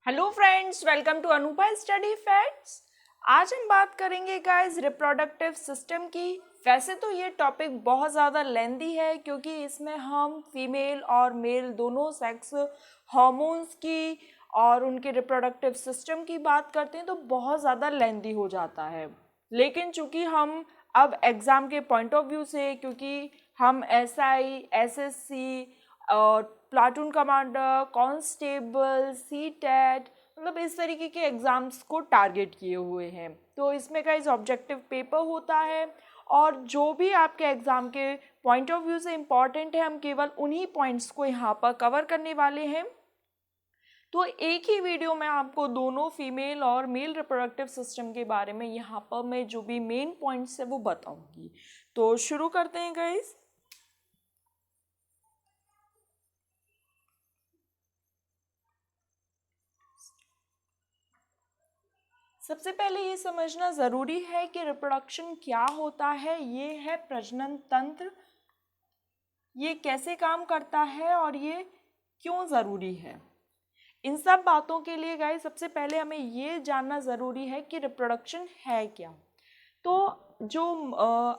Hello friends, welcome to Anupa study facts. आज हम बात करेंगे गाइस रिप्रोडक्टिव सिस्टम की। वैसे तो ये टॉपिक बहुत ज़्यादा लेंदी है क्योंकि इसमें हम फीमेल और मेल दोनों सेक्स हार्मोन्स की और उनके रिप्रोडक्टिव सिस्टम की बात करते हैं तो बहुत ज़्यादा लेंदी हो जाता है। लेकिन चूंकि हम अब एग्ज़ाम के पॉइंट ऑफ व्यू से, क्योंकि हम एसआई, एसएससी और प्लाटून कमांडर, कांस्टेबल, सीटेट, मतलब इस तरीके के एग्ज़ाम्स को टारगेट किए हुए हैं, तो इसमें का इस ऑब्जेक्टिव पेपर होता है और जो भी आपके एग्ज़ाम के पॉइंट ऑफ व्यू से इम्पॉर्टेंट है हम केवल उन्हीं पॉइंट्स को यहाँ पर कवर करने वाले हैं। तो एक ही वीडियो में आपको दोनों फीमेल और मेल रिप्रोडक्टिव सिस्टम के बारे में यहाँ पर मैं जो भी मेन पॉइंट्स है वो बताऊँगी। तो शुरू करते हैं गाइस। सबसे पहले ये समझना ज़रूरी है कि रिप्रोडक्शन क्या होता है। ये है प्रजनन तंत्र, ये कैसे काम करता है और ये क्यों ज़रूरी है। इन सब बातों के लिए गाइस सबसे पहले हमें ये जानना ज़रूरी है कि रिप्रोडक्शन है क्या। तो जो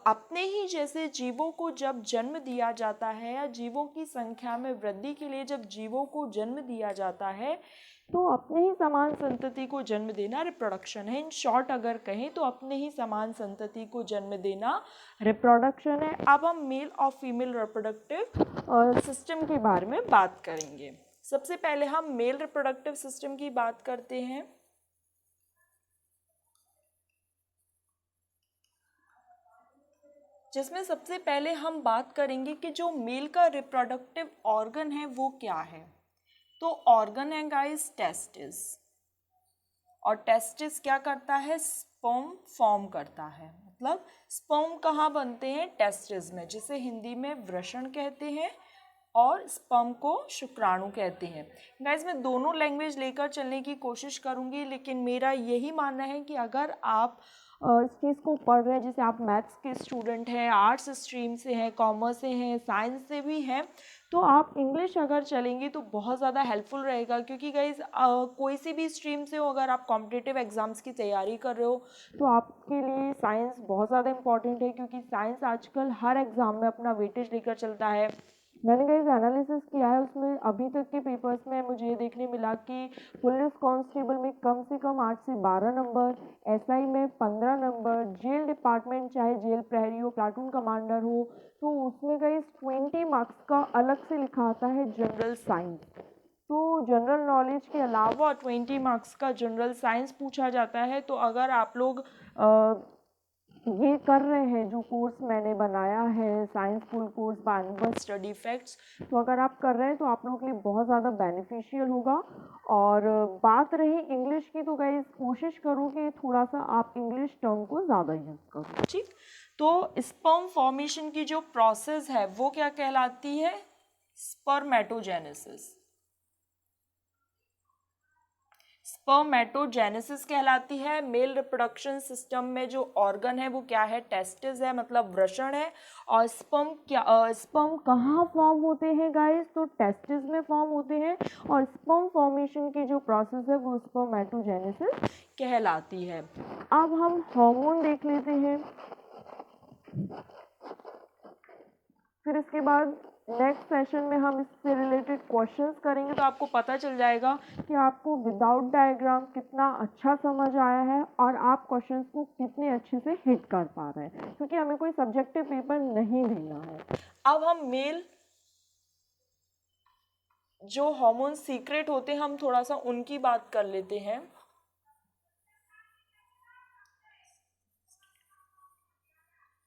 अपने ही जैसे जीवों को जब जन्म दिया जाता है या जीवों की संख्या में वृद्धि के लिए जब जीवों को जन्म दिया जाता है तो अपने ही समान संतति को जन्म देना रिप्रोडक्शन है। इन शॉर्ट अगर कहें तो अपने ही समान संतति को जन्म देना रिप्रोडक्शन है। अब हम मेल और फीमेल रिप्रोडक्टिव सिस्टम के बारे में बात करेंगे। सबसे पहले हम मेल रिप्रोडक्टिव सिस्टम की बात करते हैं, जिसमें सबसे पहले हम बात करेंगे कि जो मेल का रिप्रोडक्टिव ऑर्गन है वो क्या है। तो ऑर्गन है गाइस टेस्टिस, और टेस्टिस क्या करता है, स्पर्म फॉर्म करता है। मतलब स्पर्म कहाँ बनते हैं, टेस्टिस में, जिसे हिंदी में वृषण कहते हैं और स्पर्म को शुक्राणु कहते हैं। गाइस मैं दोनों लैंग्वेज लेकर चलने की कोशिश करूँगी, लेकिन मेरा यही मानना है कि अगर आप इस चीज़ को पढ़ रहे हैं, जैसे आप मैथ्स के स्टूडेंट हैं, आर्ट्स स्ट्रीम से हैं, कॉमर्स से हैं, साइंस से भी हैं, तो आप इंग्लिश अगर चलेंगे तो बहुत ज़्यादा हेल्पफुल रहेगा। क्योंकि गाइस कोई सी भी स्ट्रीम से हो, अगर आप कॉम्पिटिटिव एग्ज़ाम्स की तैयारी कर रहे हो तो आपके लिए साइंस बहुत ज़्यादा इंपॉर्टेंट है, क्योंकि साइंस आजकल हर एग्ज़ाम में अपना वेटेज लेकर चलता है। मैंने गाइस एनालिसिस किया है, उसमें अभी तक के पेपर्स में मुझे ये देखने मिला कि पुलिस कांस्टेबल में कम से कम 8 से 12 नंबर, एसआई में 15 नंबर, जेल डिपार्टमेंट चाहे जेल प्रहरी हो, प्लाटून कमांडर हो, तो उसमें गाइस 20 मार्क्स का अलग से लिखा आता है जनरल साइंस। तो जनरल नॉलेज के अलावा 20 मार्क्स का जनरल साइंस पूछा जाता है। तो अगर आप लोग ये कर रहे हैं, जो कोर्स मैंने बनाया है साइंस फुल कोर्स बाय अनुभव स्टडी फैक्ट्स, तो अगर आप कर रहे हैं तो आप लोगों के लिए बहुत ज़्यादा बेनिफिशियल होगा। और बात रही इंग्लिश की, तो गाइस कोशिश करो कि थोड़ा सा आप इंग्लिश टर्म को ज़्यादा यूज़ करो, ठीक। तो स्पर्म फॉर्मेशन की जो प्रोसेस है वो क्या कहलाती है, स्पर्मेटोजेनेसिस। स्पर्मेटोजेनेसिस कहलाती है। मेल रिप्रोडक्शन सिस्टम में जो ऑर्गन है वो क्या है, टेस्टिस है, मतलब वृषण है। और स्पर्म कहाँ फॉर्म होते हैं गाइस, तो टेस्टिस में फॉर्म होते हैं। और स्पर्म फॉर्मेशन की जो प्रोसेस है वो स्पर्मेटोजेनेसिस कहलाती है। अब हम हार्मोन देख लेते हैं, फिर इसके बाद नेक्स्ट सेशन में हम इससे रिलेटेड क्वेश्चंस करेंगे, तो आपको पता चल जाएगा कि आपको विदाउट डायग्राम कितना अच्छा समझ आया है और आप क्वेश्चंस को कितने अच्छे से हिट कर पा रहे हैं, क्योंकि हमें कोई सब्जेक्टिव पेपर नहीं देना है। अब हम मेल जो हार्मोन सीक्रेट होते हैं हम थोड़ा सा उनकी बात कर लेते हैं।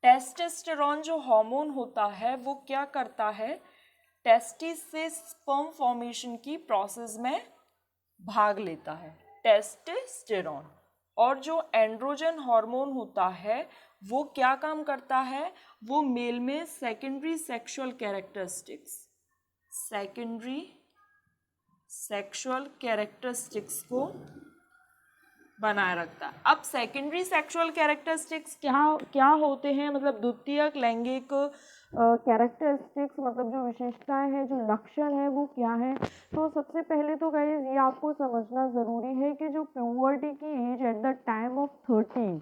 टेस्टोस्टेरोन जो हार्मोन होता है वो क्या करता है, टेस्टिस से स्पर्म फॉर्मेशन की प्रोसेस में भाग लेता है, टेस्टोस्टेरोन। और जो एंड्रोजन हार्मोन होता है वो क्या काम करता है, वो मेल में सेकेंडरी सेक्सुअल कैरेक्टरिस्टिक्स को बनाए रखता है। अब सेकेंडरी सेक्सुअल कैरेक्टरिस्टिक्स क्या क्या होते हैं, मतलब द्वितीयक लैंगिक कैरेक्टरिस्टिक्स मतलब जो विशेषताएं हैं, जो लक्षण है वो क्या है। तो सबसे पहले तो गाइस ये आपको समझना ज़रूरी है कि जो प्यूबर्टी की age at the time of 13,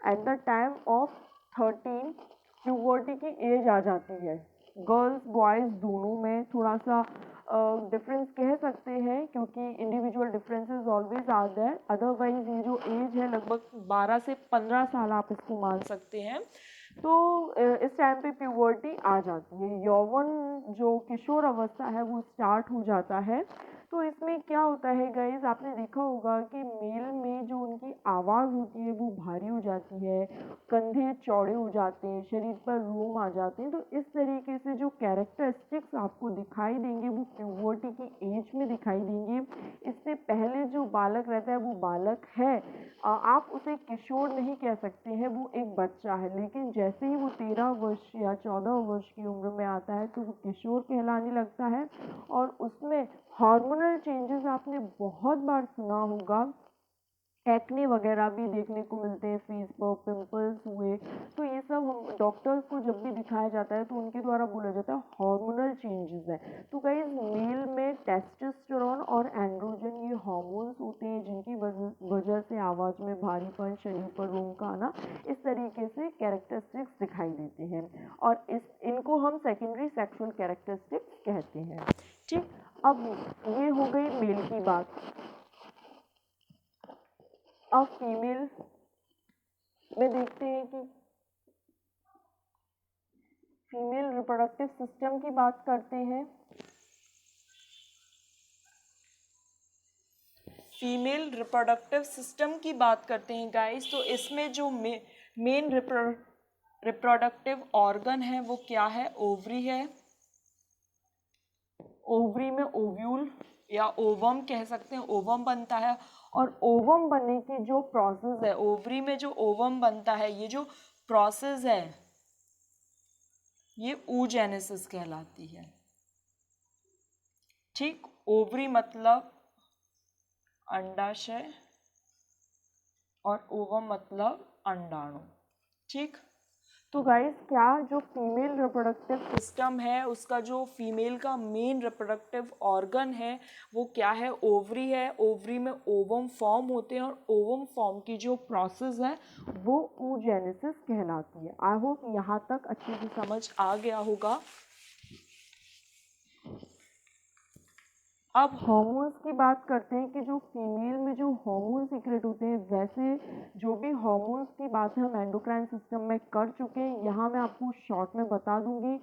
at the time of 13 puberty की एज आ जाती है। गर्ल्स बॉयज़ दोनों में थोड़ा सा डिफरेंस कह सकते हैं, क्योंकि individual differences always are there. Otherwise ये जो एज है लगभग 12 से 15 साल आप इसको मान सकते हैं। तो इस टाइम पे प्यूबर्टी आ जाती है, यौवन जो किशोर अवस्था है वो स्टार्ट हो जाता है। तो इसमें क्या होता है गाइज, आपने देखा होगा कि मेल में जो उनकी आवाज़ होती है वो भारी हो जाती है, कंधे चौड़े हो जाते हैं, शरीर पर रोम आ जाते हैं। तो इस तरीके से जो कैरेक्टरिस्टिक्स आपको दिखाई देंगे वो प्यूबर्टी की एज में दिखाई देंगे। इससे पहले जो बालक रहता है वो बालक है, आप उसे किशोर नहीं कह सकते हैं, वो एक बच्चा है। लेकिन जैसे ही वो 13 वर्ष या 14 वर्ष की उम्र में आता है तो वो किशोर कहलाने लगता है। और उसमें हार्मोनल चेंजेस आपने बहुत बार सुना होगा, एक्ने वगैरह भी देखने को मिलते हैं, फेस पर पिंपल्स हुए। तो ये सब हम डॉक्टर्स को जब भी दिखाया जाता है तो उनके द्वारा बोला जाता है हार्मोनल चेंजेस है। तो गाइस मेल में टेस्टोस्टेरोन और एंड्रोजन ये हार्मोन्स होते हैं जिनकी वजह से आवाज़ में भारीपन, शरीर पर रोम का आना, इस तरीके से कैरेक्टरिस्टिक्स दिखाई देते हैं। और इनको हम सेकेंडरी सेक्सुअल कैरेक्टरिस्टिक्स कहते हैं। ठीक, अब ये हो गई मेल की बात। अब फीमेल में देखते हैं कि फीमेल रिप्रोडक्टिव सिस्टम की बात करते हैं। फीमेल रिप्रोडक्टिव सिस्टम की बात करते हैं गाइस, तो इसमें जो मेन रिप्रोडक्टिव ऑर्गन है वो क्या है? ओवरी है। ओवरी में ओव्यूल या ओवम कह सकते हैं, ओवम बनता है। और ओवम बनने की जो प्रोसेस है, ओवरी में जो ओवम बनता है, ये जो प्रोसेस है ये oogenesis कहलाती है। ठीक, ओवरी मतलब अंडाशय और ओवम मतलब अंडाणु। ठीक, तो गाइस क्या जो फीमेल रिप्रोडक्टिव सिस्टम है उसका जो फीमेल का मेन रिप्रोडक्टिव ऑर्गन है वो क्या है? ओवरी है। ओवरी में ओवम फॉर्म होते हैं और ओवम फॉर्म की जो प्रोसेस है वो oogenesis कहलाती है। आई होप यहाँ तक अच्छे से समझ आ गया होगा। अब हार्मोन्स की बात करते हैं कि जो फीमेल में जो हार्मोन सीक्रेट होते हैं, वैसे जो भी हार्मोन्स की बात है हम एंडोक्राइन सिस्टम में कर चुके हैं। यहाँ मैं आपको शॉर्ट में बता दूंगी,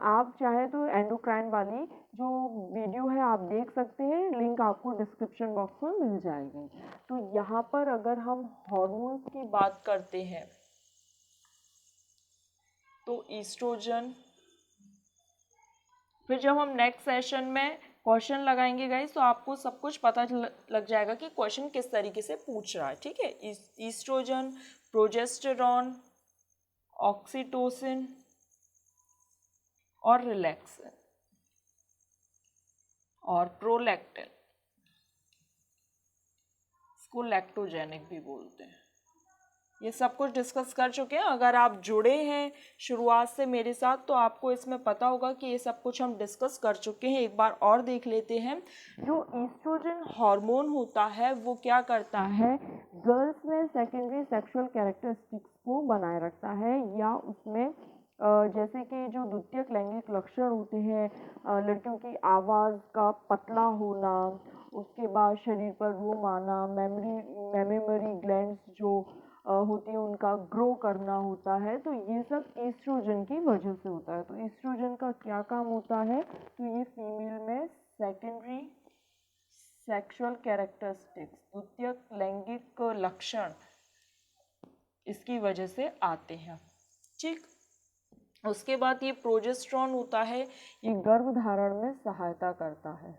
आप चाहे तो एंडोक्राइन वाली जो वीडियो है आप देख सकते हैं, लिंक आपको डिस्क्रिप्शन बॉक्स में मिल जाएगी। तो यहाँ पर अगर हम हार्मोन्स की बात करते हैं तो ईस्ट्रोजन, फिर जब हम नेक्स्ट सेशन में क्वेश्चन लगाएंगे गाइस तो आपको सब कुछ पता लग जाएगा कि क्वेश्चन किस तरीके से पूछ रहा है। ठीक है, ईस्ट्रोजन, प्रोजेस्टेरॉन, ऑक्सीटोसिन और रिलैक्सिन और प्रोलैक्टिन, इसको लैक्टोजेनिक भी बोलते हैं। ये सब कुछ डिस्कस कर चुके हैं। अगर आप जुड़े हैं शुरुआत से मेरे साथ तो आपको इसमें पता होगा कि ये सब कुछ हम डिस्कस कर चुके हैं। एक बार और देख लेते हैं। जो ईस्ट्रोजन हार्मोन होता है वो क्या करता है? गर्ल्स में सेकेंडरी सेक्सुअल कैरेक्टरिस्टिक्स को बनाए रखता है, या उसमें जैसे कि जो द्वितीयक लैंगिक लक्षण होते हैं, लड़कियों की आवाज़ का पतला होना, उसके बाद शरीर पर रोम आना, मेमोरी ग्लैंड्स जो होती है उनका ग्रो करना होता है। तो ये सब ईस्ट्रोजन की वजह से होता है। तो ईस्ट्रोजन का क्या काम होता है? तो ये फीमेल में सेकेंडरी सेक्सुअल कैरेक्टरिस्टिक्स, द्वितीयक लैंगिक लक्षण इसकी वजह से आते हैं। ठीक, उसके बाद ये प्रोजेस्टेरॉन होता है, ये गर्भधारण में सहायता करता है।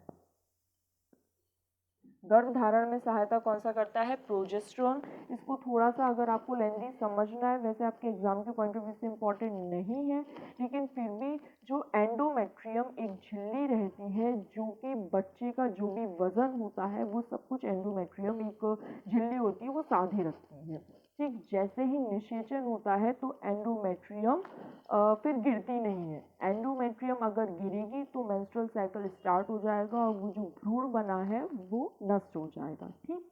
गर्भधारण में सहायता कौन सा करता है? प्रोजेस्टेरॉन। इसको थोड़ा सा अगर आपको लेंदी समझना है, वैसे आपके एग्जाम के पॉइंट ऑफ व्यू से इम्पोर्टेंट नहीं है, लेकिन फिर भी जो एंडोमेट्रियम एक झिल्ली रहती है जो कि बच्चे का जो भी वजन होता है वो सब कुछ एंडोमेट्रियम एक झिल्ली होती है वो साधे रखती है। ठीक, जैसे ही निषेचन होता है तो एंडोमेट्रियम फिर गिरती नहीं है। एंडोमेट्रियम अगर गिरेगी तो मेंस्ट्रुअल साइकिल स्टार्ट हो जाएगा और वो जो भ्रूण बना है वो नष्ट हो जाएगा। ठीक,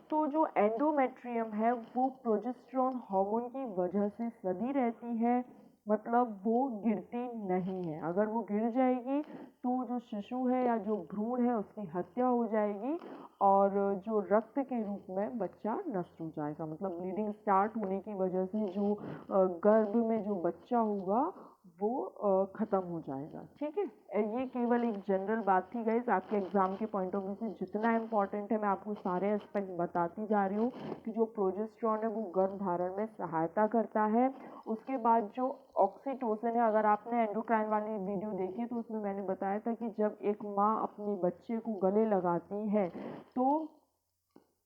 तो जो एंडोमेट्रियम है वो प्रोजेस्टेरोन हार्मोन की वजह से सदी रहती है, मतलब वो गिरती नहीं है। अगर वो गिर जाएगी तो जो शिशु है या जो भ्रूण है उसकी हत्या हो जाएगी और जो रक्त के रूप में बच्चा नष्ट हो जाएगा। मतलब ब्लीडिंग स्टार्ट होने की वजह से जो गर्भ में जो बच्चा होगा वो ख़त्म हो जाएगा। ठीक है, ये केवल एक जनरल बात थी गाइज, आपके एग्जाम के पॉइंट ऑफ व्यू से जितना इम्पोर्टेंट है मैं आपको सारे एस्पेक्ट बताती जा रही हूँ कि जो प्रोजेस्टेरोन है वो गर्भ धारण में सहायता करता है। उसके बाद जो ऑक्सीटोसिन है, अगर आपने एंडोक्राइन वाली वीडियो देखी तो उसमें मैंने बताया था कि जब एक माँ अपने बच्चे को गले लगाती है तो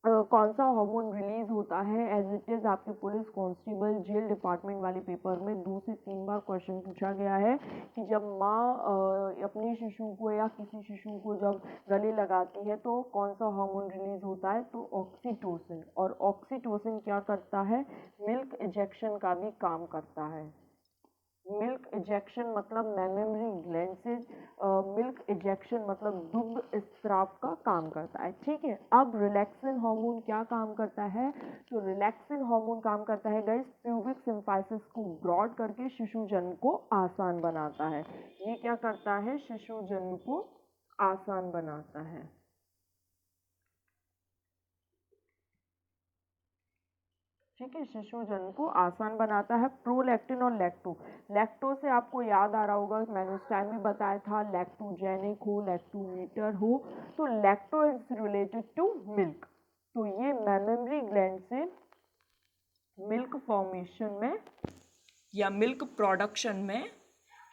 कौन सा हार्मोन रिलीज होता है। एज इट इज़ आपके पुलिस कांस्टेबल जेल डिपार्टमेंट वाले पेपर में 2 से 3 बार क्वेश्चन पूछा गया है कि जब माँ अपने शिशु को या किसी शिशु को जब गले लगाती है तो कौन सा हार्मोन रिलीज होता है, तो ऑक्सीटोसिन। और ऑक्सीटोसिन क्या करता है, मिल्क इजेक्शन का भी काम करता है। मिल्क इजेक्शन मतलब मेमोरी ग्लैंड से मिल्क इजेक्शन मतलब दुग्ध स्राव का काम करता है। ठीक है, अब रिलैक्सिन हार्मोन क्या काम करता है, तो रिलैक्सिन हार्मोन काम करता है गाइस प्यूबिक सिम्फाइसिस को ब्रॉड करके शिशु जन्म को आसान बनाता है। ये क्या करता है, शिशु जन्म को आसान बनाता है। ठीक है, शिशु जन्म को आसान बनाता है। प्रोलैक्टिन और लैक्टो, लैक्टो से आपको याद आ रहा होगा मैंने उस टाइम भी बताया था, लैक्टोजेनिक हो लैक्टोमीटर हो, तो lacto is related to milk. तो ये मेमोरी ग्लैंड से मिल्क फॉर्मेशन में या मिल्क प्रोडक्शन में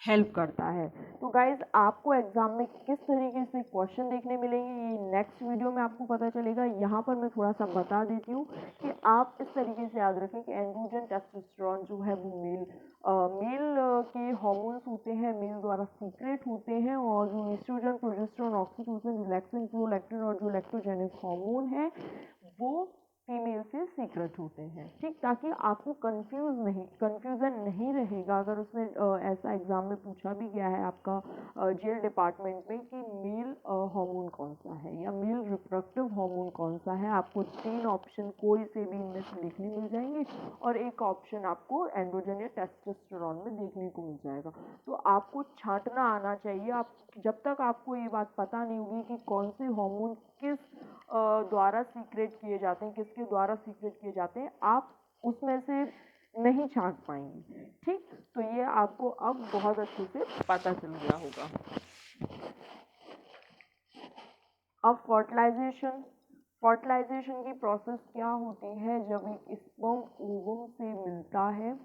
हेल्प करता है। तो गाइज आपको एग्जाम में किस तरीके से क्वेश्चन देखने मिलेंगे ये नेक्स्ट वीडियो में आपको पता चलेगा। यहाँ पर मैं थोड़ा सा बता देती हूँ कि आप इस तरीके से याद रखें कि एंड्रोजन टेस्टोस्टेरोन जो है वो मेल के हॉर्मोन्स होते हैं, मेल द्वारा सीक्रेट होते हैं, और जो estrogen, progesterone, oxytocin, relaxin, prolactin और जो लैक्टोजेनिक हार्मोन है वो फीमेल से सीक्रेट होते हैं। ठीक, ताकि आपको कंफ्यूजन नहीं रहेगा। अगर उसने ऐसा एग्जाम में पूछा भी गया है आपका जेल डिपार्टमेंट में कि मेल हार्मोन कौन सा है या मेल रिप्रोडक्टिव हार्मोन कौन सा है, आपको 3 ऑप्शन कोई से भी इनमें से देखने मिल जाएंगे और एक ऑप्शन आपको एंड्रोजन या टेस्टोस्टेरोन में देखने को मिल जाएगा। तो आपको छांटना आना चाहिए। आप जब तक आपको ये बात पता नहीं होगी कि कौन से हार्मोन किस द्वारा सीक्रेट किए जाते हैं, किसके द्वारा सीक्रेट किए जाते हैं, आप उसमें से नहीं छांट पाएंगे। ठीक, तो ये आपको अब बहुत अच्छे से पता चल गया होगा। अब फर्टिलाइजेशन की प्रोसेस क्या होती है, जब एक स्पर्म ओवम से मिलता है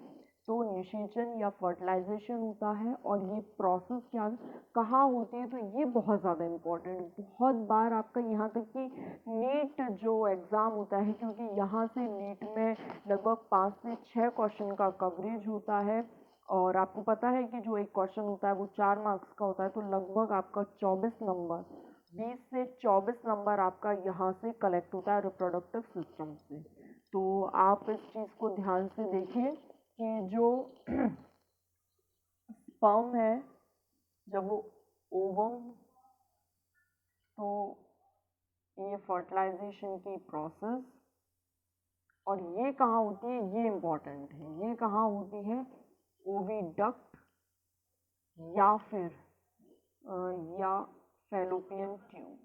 तो निषेचन या फर्टिलाइजेशन होता है। और ये प्रोसेस क्या कहाँ होती है, तो ये बहुत ज़्यादा इम्पोर्टेंट, बहुत बार आपका यहाँ तक कि नीट जो एग्ज़ाम होता है, क्योंकि यहाँ से नीट में लगभग 5 से 6 क्वेश्चन का कवरेज होता है और आपको पता है कि जो एक क्वेश्चन होता है वो 4 मार्क्स का होता है, तो लगभग आपका 24 नंबर 20 से 24 नंबर आपका यहाँ से कलेक्ट होता है रिप्रोडक्टिव सिस्टम से। तो आप इस चीज़ को ध्यान से देखिए कि जो स्पर्म है जब वो ओवम, तो ये फर्टिलाइजेशन की प्रोसेस, और ये कहाँ होती है, ये इम्पोर्टेंट है, ये कहाँ होती है, ओविडक्ट या फिर या फैलोपियन ट्यूब।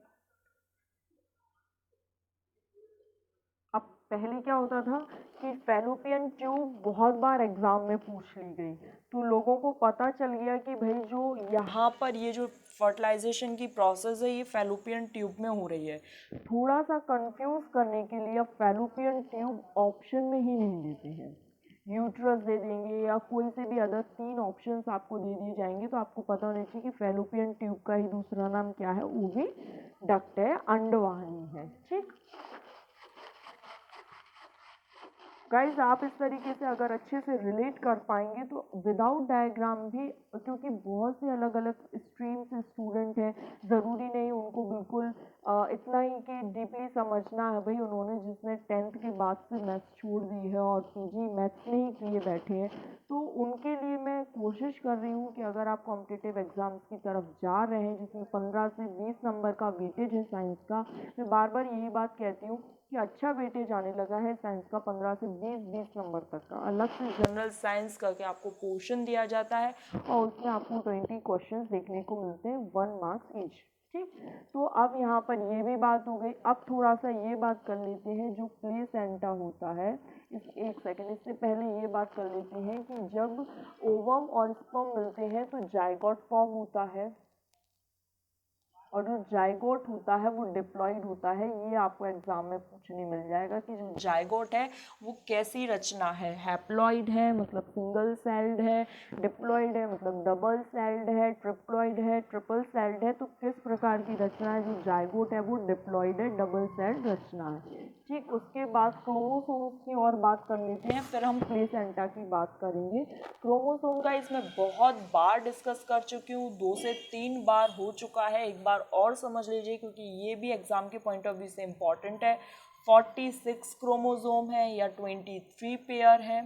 अब पहले क्या होता था कि फैलोपियन ट्यूब बहुत बार एग्जाम में पूछ ली गई, तो लोगों को पता चल गया कि भाई जो यहाँ पर ये जो फर्टिलाइजेशन की प्रोसेस है ये फैलोपियन ट्यूब में हो रही है। थोड़ा सा कंफ्यूज करने के लिए अब फैलोपियन ट्यूब ऑप्शन में ही नहीं देते हैं, यूट्रस दे देंगे या कोई से भी अदर 3 ऑप्शंस आपको दे दिए जाएंगे। तो आपको पता होना चाहिए कि फैलोपियन ट्यूब का ही दूसरा नाम क्या है, ओविडक्ट है, अंडवाहिनी है। ठीक गाइज, आप इस तरीके से अगर अच्छे से रिलेट कर पाएंगे तो विदाउट डायग्राम भी, क्योंकि बहुत से अलग अलग स्ट्रीम से स्टूडेंट हैं, ज़रूरी नहीं उनको बिल्कुल इतना ही कि डीपली समझना है भाई, उन्होंने जिसने 10th के बाद से मैथ्स छोड़ दी है और पीजी मैथ्स में ही किए बैठे हैं, तो उनके लिए मैं कोशिश कर रही हूँ कि अगर आप कॉम्पिटिटिव एग्ज़ाम्स की तरफ जा रहे हैं जिसमें 15 से 20 नंबर का वेटेज है साइंस का, मैं बार बार यही बात कहती हूँ कि अच्छा वेटेज आने लगा है साइंस का 15 से 20 नंबर तक का, अलग से जनरल साइंस का कि आपको पोर्शन दिया जाता है और उसमें आपको 20 क्वेश्चंस देखने को मिलते हैं 1 मार्क्स ईच। ठीक, तो अब यहाँ पर ये भी बात हो गई। अब थोड़ा सा ये बात कर लेते हैं जो प्लेसेंटा होता है, इस एक सेकंड, इससे पहले ये बात कर लेते हैं कि जब ओवम और स्पर्म मिलते हैं तो जाइगोट फॉर्म होता है, और जो जाइगोट होता है वो डिप्लॉइड होता है। ये आपको एग्जाम में पूछने मिल जाएगा कि जो जाइगोट है वो कैसी रचना है, हैप्लॉइड है मतलब सिंगल सेल्ड है, डिप्लॉइड है मतलब डबल सेल्ड है, ट्रिप्लॉइड है, ट्रिपल सेल्ड है, तो किस प्रकार की रचना है जो जाइगोट है, वो डिप्लॉइड है, डबल सेल्ड रचना है। ठीक, उसके बाद क्रोमोसोम्स की और बात कर लेते हैं, फिर हम प्लेसेंटा की बात करेंगे। क्रोमोसोम का इसमें बहुत बार डिस्कस कर चुकी हूँ, 2 से 3 बार हो चुका है, एक बार और समझ लीजिए क्योंकि ये भी एग्जाम के पॉइंट ऑफ व्यू से इम्पॉर्टेंट है। 46 क्रोमोसोम है या 23 पेयर है।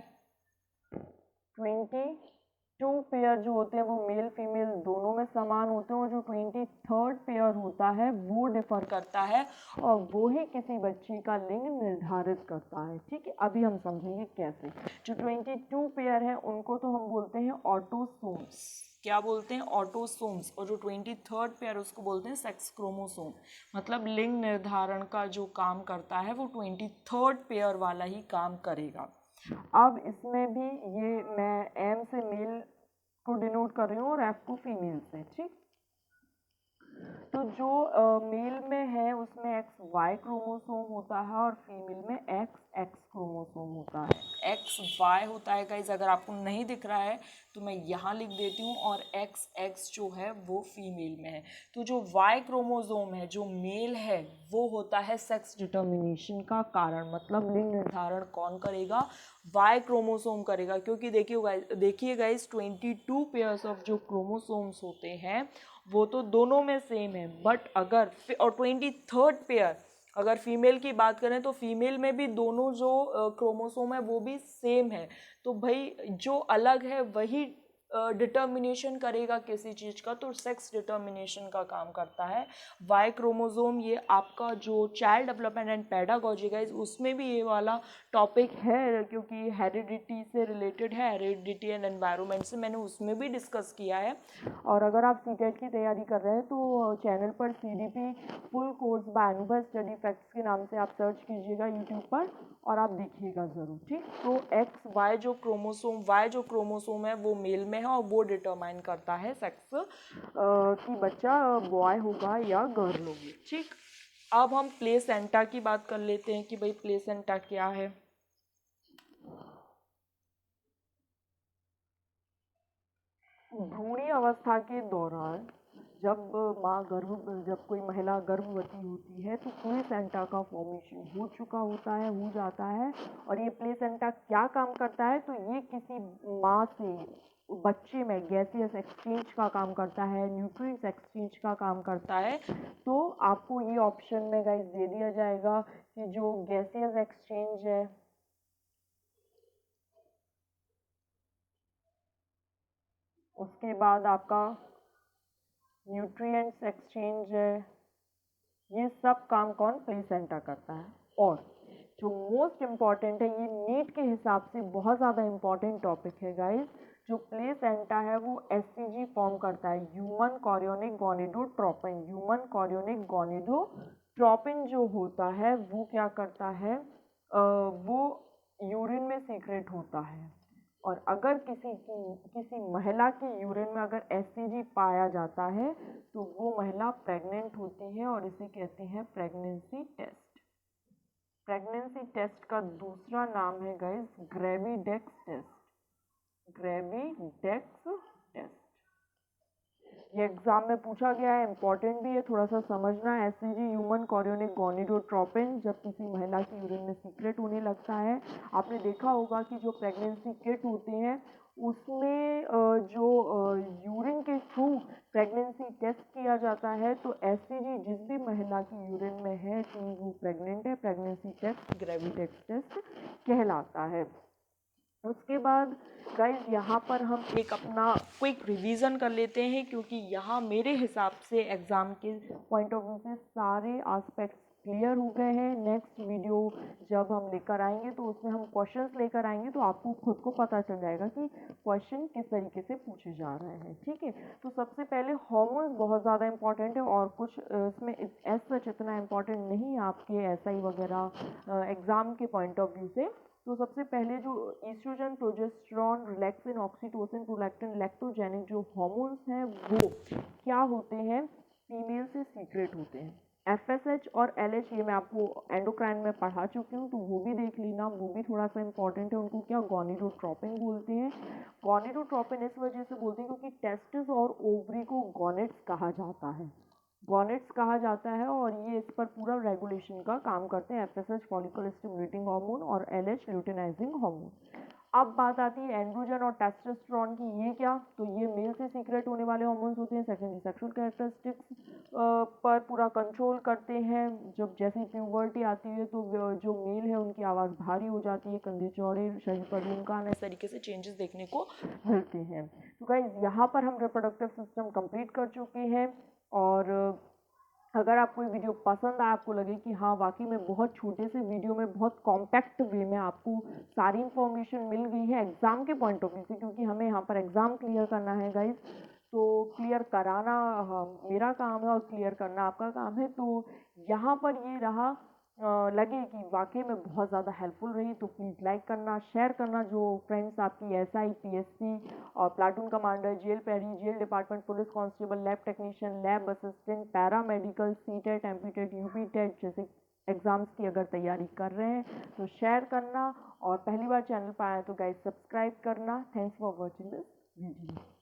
22 पेयर जो होते हैं वो मेल फीमेल दोनों में समान होते हैं, और जो 23rd पेयर होता है वो डिफर करता है और वो ही किसी बच्चे का लिंग निर्धारित करता है। ठीक है, अभी हम समझेंगे कैसे। जो 22 पेयर है उनको तो हम बोलते हैं ऑटोसोम्स। क्या बोलते हैं? ऑटोसोम्स। और जो 23rd पेयर उसको बोलते हैं सेक्स क्रोमोसोम। मतलब लिंग निर्धारण का जो काम करता है वो 23rd पेयर वाला ही काम करेगा। अब इसमें भी ये मैं एम से मेल को डिनोट कर रही हूँ और एफ को फीमेल से। ठीक, तो जो मेल में है उसमें एक्स वाई क्रोमोसोम होता है और फीमेल में एक्स एक्स क्रोमोसोम होता है। एक्स वाई होता है गाइस, अगर आपको नहीं दिख रहा है तो मैं यहाँ लिख देती हूँ, और एक्स एक्स जो है वो फीमेल में है। तो जो वाई क्रोमोसोम है जो मेल है वो होता है सेक्स डिटर्मिनेशन का कारण, मतलब लिंग निर्धारण कौन करेगा? वाई क्रोमोसोम करेगा। क्योंकि देखिए गाइस 22 पेयर्स ऑफ जो क्रोमोसोम्स होते हैं वो तो दोनों में सेम है, बट अगर और 23rd पेयर अगर फीमेल की बात करें तो फीमेल में भी दोनों जो क्रोमोसोम है वो भी सेम है। तो भाई जो अलग है वही डिटर्मिनेशन करेगा किसी चीज़ का, तो सेक्स डिटर्मिनेशन का काम करता है वाई क्रोमोसोम। ये आपका जो चाइल्ड डेवलपमेंट एंड पेडागोजी का उसमें भी ये वाला टॉपिक है, क्योंकि हेरिडिटी से रिलेटेड है, हेरिडिटी एंड एनवायरनमेंट से मैंने उसमें भी डिस्कस किया है। और अगर आप सीटेट की तैयारी कर रहे हैं तो चैनल पर सीडीपी फुल कोर्स बाय अनुभव स्टडी फैक्ट्स के नाम से आप सर्च कीजिएगा यूट्यूब पर और आप देखिएगा ज़रूर। ठीक, तो एक्स वाई जो क्रोमोसोम है वो मेल में है और वो डिटरमाइन करता है सेक्स कि बच्चा बॉय होगा या गर्ल होगी। ठीक, अब हम प्लेसेंटा की बात कर लेते हैं कि भाई प्लेसेंटा क्या है। भ्रूणी अवस्था के दौरान जब कोई महिला गर्भवती होती है तो प्लेसेंटा का फॉर्मेशन हो जाता है। और ये प्लेसेंटा क्या काम करता है? तो ये किसी माँ से बच्चे में गैसियस एक्सचेंज का काम करता है, न्यूट्रिएंट्स एक्सचेंज का काम करता है। तो आपको ये ऑप्शन में गाइस दे दिया जाएगा कि जो गैसियस एक्सचेंज है, उसके बाद आपका न्यूट्रिएंट्स एक्सचेंज है, ये सब काम कौन? प्लेसेंटा करता है। और जो मोस्ट इम्पॉर्टेंट है, ये नीट के हिसाब से बहुत ज़्यादा इम्पॉर्टेंट टॉपिक है गाइस, जो प्लेसेंटा है वो एससीजी फॉर्म करता है, human chorionic gonadotropin. Human chorionic gonadotropin जो होता है वो क्या करता है? वो यूरिन में सीक्रेट होता है, और अगर किसी महिला की यूरिन में अगर एससीजी पाया जाता है तो वो महिला प्रेग्नेंट होती है, और इसे कहते हैं प्रेगनेंसी टेस्ट। प्रेगनेंसी टेस्ट का दूसरा नाम है गाइस ग्रेविडेक्स टेस्ट। ग्रेविडेक्स टेस्ट ये एग्जाम में पूछा गया है, इंपॉर्टेंट भी है, थोड़ा सा समझना। एससीजी ह्यूमन कॉरियोनिक गोनेडोट्रोपिन जब किसी महिला की यूरिन में सीक्रेट होने लगता है, आपने देखा होगा कि जो प्रेगनेंसी किट होते हैं उसमें जो यूरिन के थ्रू प्रेगनेंसी टेस्ट किया जाता है, तो एससीजी जिस भी महिला की यूरिन में है कि वो प्रेग्नेंट है, प्रेगनेंसी टेस्ट ग्रेविटेक्स टेस्ट कहलाता है। उसके बाद गाइज यहाँ पर हम एक अपना क्विक रिवीजन कर लेते हैं, क्योंकि यहाँ मेरे हिसाब से एग्ज़ाम के पॉइंट ऑफ व्यू से सारे एस्पेक्ट्स क्लियर हो गए हैं। नेक्स्ट वीडियो जब हम लेकर आएंगे तो उसमें हम क्वेश्चंस लेकर आएंगे, तो आपको खुद को पता चल जाएगा कि क्वेश्चन किस तरीके से पूछे जा रहे हैं। ठीक है, तो सबसे पहले हार्मोन्स बहुत ज़्यादा इंपॉर्टेंट है, और कुछ इसमें एज सच इतना इम्पॉर्टेंट नहीं है आपके एसआई वगैरह एग्ज़ाम के पॉइंट ऑफ व्यू से। तो सबसे पहले जो estrogen, progesterone, relaxin, oxytocin, prolactin, lactogenic जो हार्मोन्स हैं वो क्या होते हैं, फीमेल से सीक्रेट होते हैं। एफएसएच और एलएच ये मैं आपको एंडोक्राइन में पढ़ा चुकी हूँ, तो वो भी देख लेना, वो भी थोड़ा सा इंपॉर्टेंट है। उनको क्या गॉनिडोट्रोपिन बोलते हैं। गॉनिडोट्रोपिन इस वजह से बोलते हैं क्योंकि टेस्टिस और ओवरी को गॉनेट्स कहा जाता है, गॉनेट्स कहा जाता है, और ये इस पर पूरा रेगुलेशन का काम करते हैं। एफएसएच फॉलिकल स्टिमुलेटिंग हार्मोन और एलएच ल्यूटिनाइजिंग हार्मोन। अब बात आती है एंड्रोजन और टेस्टोस्टेरोन की। ये क्या, तो ये मेल से सीक्रेट होने वाले हार्मोन्स होते हैं। सेकेंडरी सेक्सुअल कैरेक्टरिस्टिक्स पर पूरा कंट्रोल करते हैं। जब जैसे प्यूबर्टी आती है तो जो मेल है उनकी आवाज़ भारी हो जाती है, कंधे चौड़े, शरीर पर लुमकान, इस तरीके से चेंजेस देखने को मिलते हैं। तो गाइस यहाँ पर हम रिप्रोडक्टिव सिस्टम कंप्लीट कर चुके हैं। और अगर आपको ये वीडियो पसंद आए, आपको लगे कि हाँ वाकई में बहुत छोटे से वीडियो में बहुत कॉम्पैक्ट वे में आपको सारी इन्फॉर्मेशन मिल गई है एग्ज़ाम के पॉइंट ऑफ व्यू से, क्योंकि हमें यहाँ पर एग्ज़ाम क्लियर करना है गाइज, तो क्लियर कराना मेरा काम है और क्लियर करना आपका काम है। तो यहाँ पर ये रहा, लगे कि वाकई में बहुत ज़्यादा हेल्पफुल रही, तो प्लीज़ लाइक करना, शेयर करना। जो फ्रेंड्स आपकी एसआई, पीएससी और प्लाटून कमांडर, जेल पैरी, jail department, police constable, lab technician, lab assistant, paramedical, CTET, MPTET, UPTET जैसे एग्ज़ाम्स की अगर तैयारी कर रहे हैं तो शेयर करना, और पहली बार चैनल पर आए तो गाइस सब्सक्राइब करना। Thanks for watching this video.